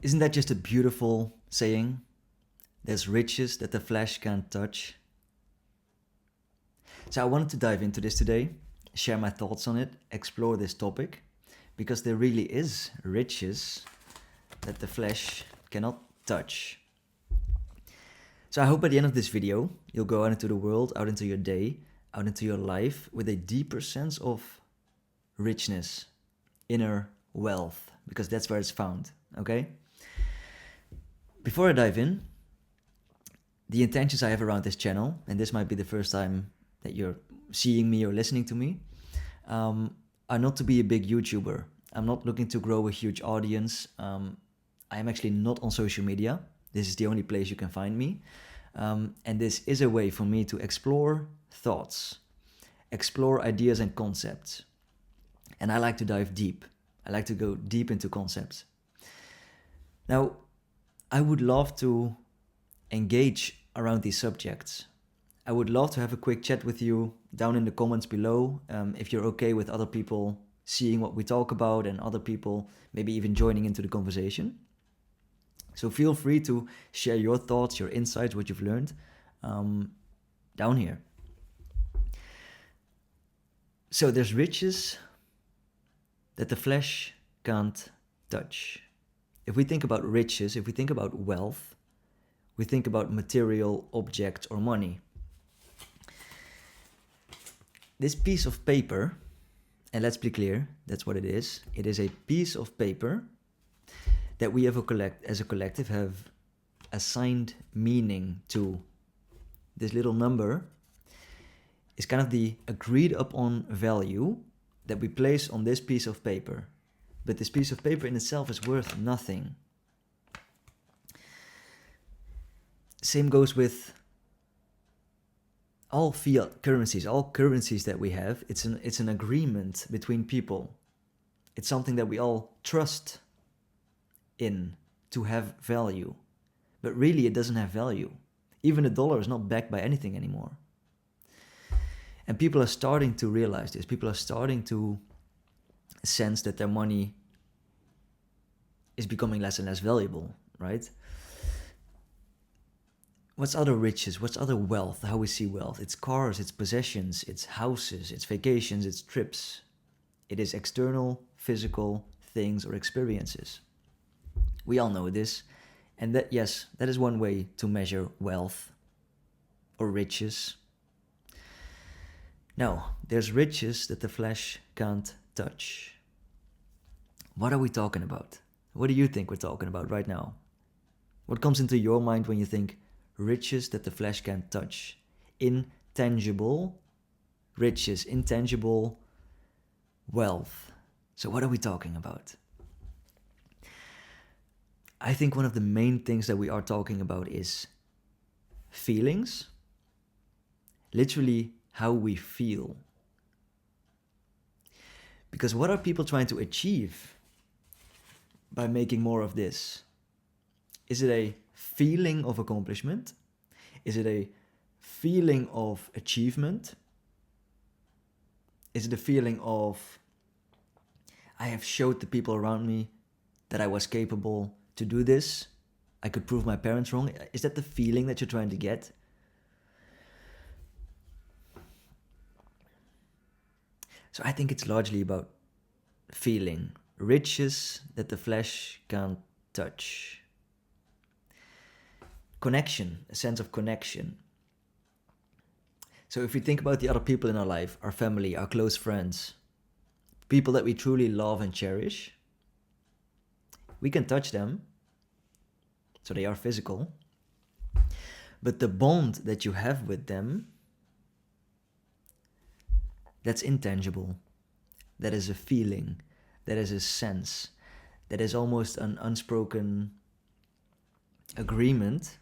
Isn't that just a beautiful saying? There's riches that the flesh can't touch. So I wanted to dive into this today, share my thoughts on it, explore this topic, because there really is riches that the flesh cannot touch. So I hope at the end of this video, you'll go out into the world, out into your day, out into your life with a deeper sense of richness, inner wealth, because that's where it's found, okay? Before I dive in, the intentions I have around this channel, and this might be the first time that you're seeing me or listening to me, are not to be a big YouTuber. I'm not looking to grow a huge audience. I am actually not on social media. This is the only place you can find me. And this is a way for me to explore thoughts, explore ideas and concepts. And I like to dive deep. I like to go deep into concepts. Now, I would love to engage around these subjects. I would love to have a quick chat with you down in the comments below, if you're okay with other people seeing what we talk about and other people maybe even joining into the conversation. So feel free to share your thoughts, your insights, what you've learned down here. So there's riches that the flesh can't touch. If we think about riches, if we think about wealth, we think about material objects or money. This piece of paper, and let's be clear, that's what it is. It is a piece of paper that we as a collective have assigned meaning to. This little number is kind of the agreed upon value that we place on this piece of paper. But this piece of paper in itself is worth nothing. Same goes with all fiat currencies, all currencies that we have. It's an agreement between people. It's something that we all trust in to have value. But really it doesn't have value. Even a dollar is not backed by anything anymore. And people are starting to realize this. People are starting to sense that their money is becoming less and less valuable, right? What's other riches? What's other wealth? How we see wealth? It's cars, it's possessions, it's houses, it's vacations, it's trips. It is external, physical things or experiences. We all know this. And that, yes, that is one way to measure wealth or riches. Now, there's riches that the flesh can't touch. What are we talking about? What do you think we're talking about right now? What comes into your mind when you think riches that the flesh can't touch? Intangible riches, intangible wealth. So what are we talking about? I think one of the main things that we are talking about is feelings. Literally how we feel. Because what are people trying to achieve by making more of this? Is it a feeling of accomplishment? Is it a feeling of achievement? Is it a feeling of, I have showed the people around me that I was capable to do this? I could prove my parents wrong. Is that the feeling that you're trying to get? So I think it's largely about feeling. Riches that the flesh can't touch. Connection, a sense of connection. So if we think about the other people in our life, our family, our close friends, people that we truly love and cherish, we can touch them, so they are physical. But the bond that you have with them, that's intangible. That is a feeling. That is a sense. That is almost an unspoken agreement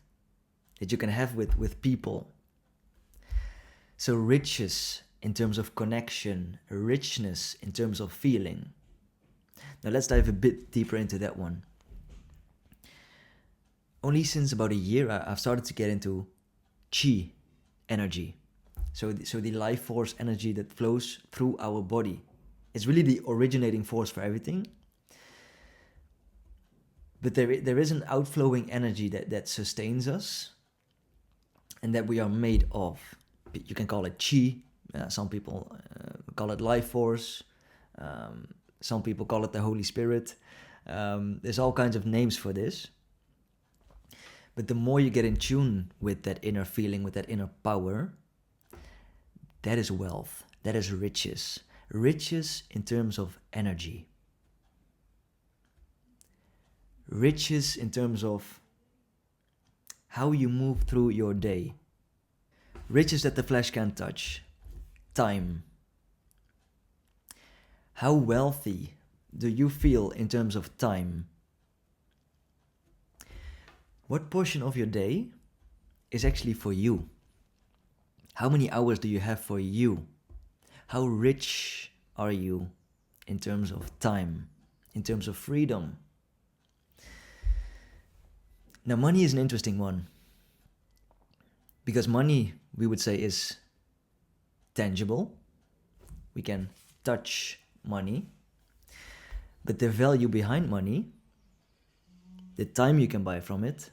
that you can have with people. So riches in terms of connection, richness in terms of feeling. Now let's dive a bit deeper into that one. Only since about a year I've started to get into chi energy. So the life force energy that flows through our body. It's really the originating force for everything. But there is an outflowing energy that sustains us and that we are made of. You can call it chi. Some people call it life force. Some people call it the Holy Spirit. There's all kinds of names for this. But the more you get in tune with that inner feeling, with that inner power, that is wealth. That is riches. Riches in terms of energy. Riches in terms of how you move through your day. Riches that the flesh can't touch. Time. How wealthy do you feel in terms of time? What portion of your day is actually for you? How many hours do you have for you? How rich are you in terms of time, in terms of freedom? Now, money is an interesting one. Because money, we would say, is tangible. We can touch money. But the value behind money, the time you can buy from it,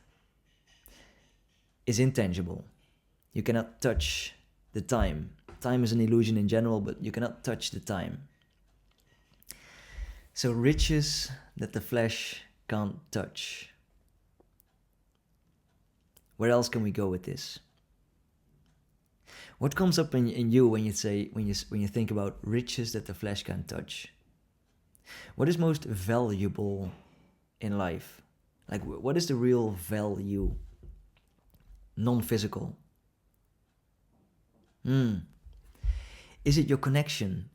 is intangible. You cannot touch the time. Time is an illusion in general, but you cannot touch the time. So riches that the flesh can't touch. Where else can we go with this? What comes up in you when you think about riches that the flesh can't touch? What is most valuable in life? Like, what is the real value? Non-physical. Is it your connection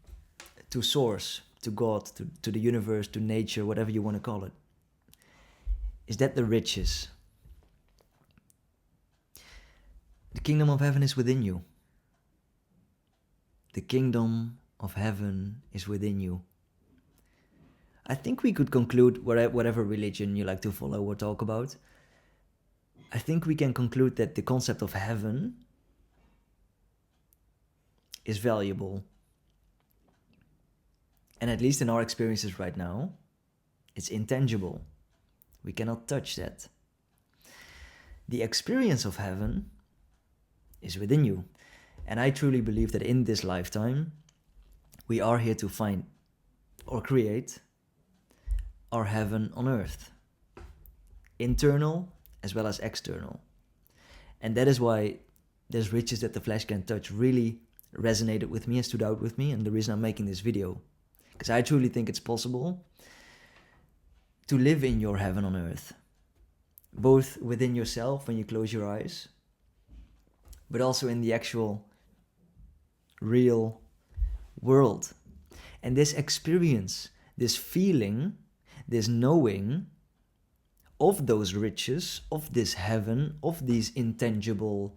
to source, to God, to the universe, to nature, whatever you want to call it? Is that the riches? The kingdom of heaven is within you. The kingdom of heaven is within you. I think we could conclude, whatever religion you like to follow or talk about, I think we can conclude that the concept of heaven is valuable. And at least in our experiences right now, it's intangible. We cannot touch that. The experience of heaven is within you. And I truly believe that in this lifetime, we are here to find or create our heaven on earth. Internal as well as external. And that is why there's riches that the flesh can touch really resonated with me and stood out with me, and the reason I'm making this video. Because I truly think it's possible to live in your heaven on earth. Both within yourself when you close your eyes, but also in the actual real world. And this experience, this feeling, this knowing of those riches, of this heaven, of these intangible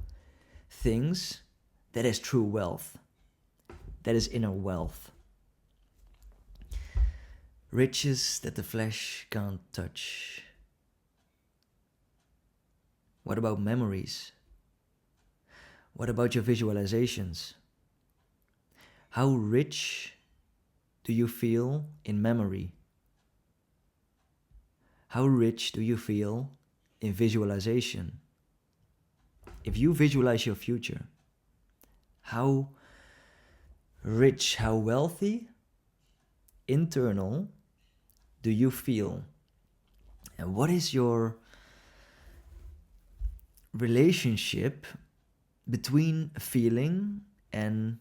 things, that is true wealth. That is inner wealth. Riches that the flesh can't touch. What about memories? What about your visualizations? How rich do you feel in memory? How rich do you feel in visualization? If you visualize your future, how rich, how wealthy, internal do you feel? And what is your relationship between feeling and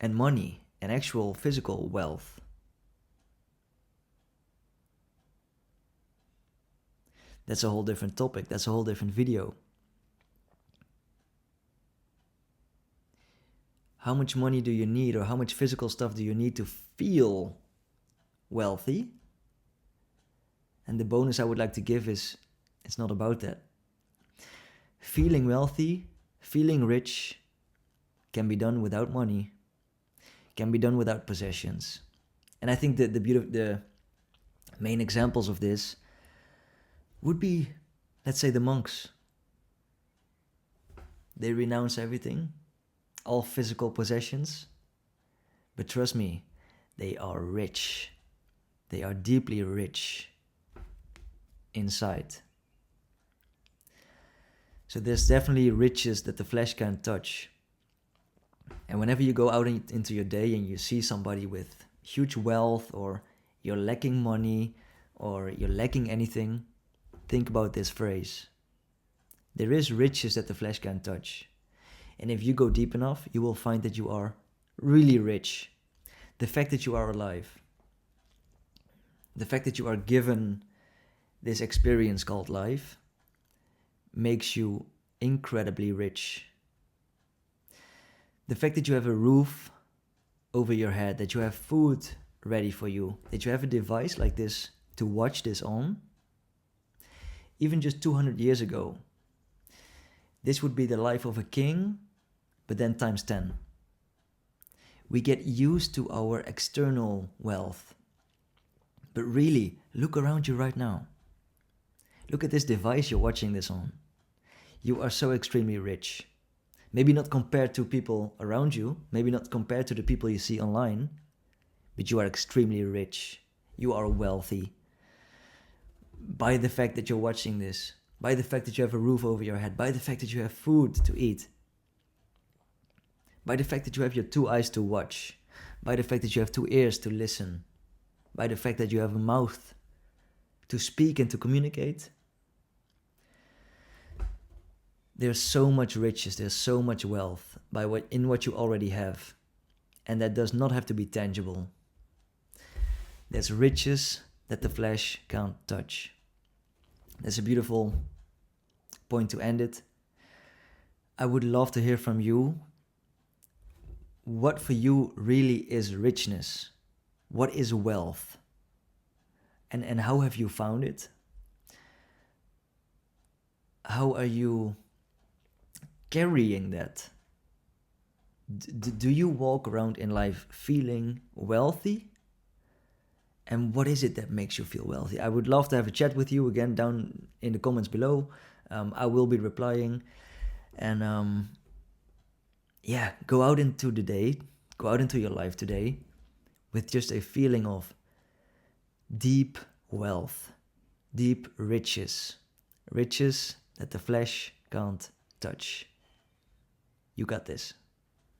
money and actual physical wealth? That's a whole different topic. That's a whole different video. How much money do you need, or how much physical stuff do you need to feel wealthy? And the bonus I would like to give is, it's not about that. Feeling wealthy, feeling rich can be done without money, can be done without possessions. And I think that the main examples of this would be, let's say, the monks. They renounce everything, all physical possessions, but trust me, they are rich. They are deeply rich. inside. So there's definitely riches that the flesh can't touch. And whenever you go out into your day and you see somebody with huge wealth, or you're lacking money, or you're lacking anything, think about this phrase. There is riches that the flesh can't touch. And if you go deep enough, you will find that you are really rich. The fact that you are alive, the fact that you are given this experience called life, makes you incredibly rich. The fact that you have a roof over your head, that you have food ready for you, that you have a device like this to watch this on, even just 200 years ago, this would be the life of a king, but then times 10. We get used to our external wealth. But really, look around you right now. Look at this device you're watching this on. You are so extremely rich. Maybe not compared to people around you, maybe not compared to the people you see online, but you are extremely rich. You are wealthy. By the fact that you're watching this, by the fact that you have a roof over your head, by the fact that you have food to eat, by the fact that you have your 2 eyes to watch, by the fact that you have 2 ears to listen, by the fact that you have a mouth to speak and to communicate. There's so much riches, there's so much wealth in what you already have. And that does not have to be tangible. There's riches that the flesh can't touch. That's a beautiful point to end it. I would love to hear from you. What for you really is richness? What is wealth? And how have you found it? How are you carrying that? Do you walk around in life feeling wealthy? And what is it that makes you feel wealthy? I would love to have a chat with you again down in the comments below. I will be replying. And go out into the day, go out into your life today with just a feeling of deep wealth, deep riches, riches that the flesh can't touch. You got this.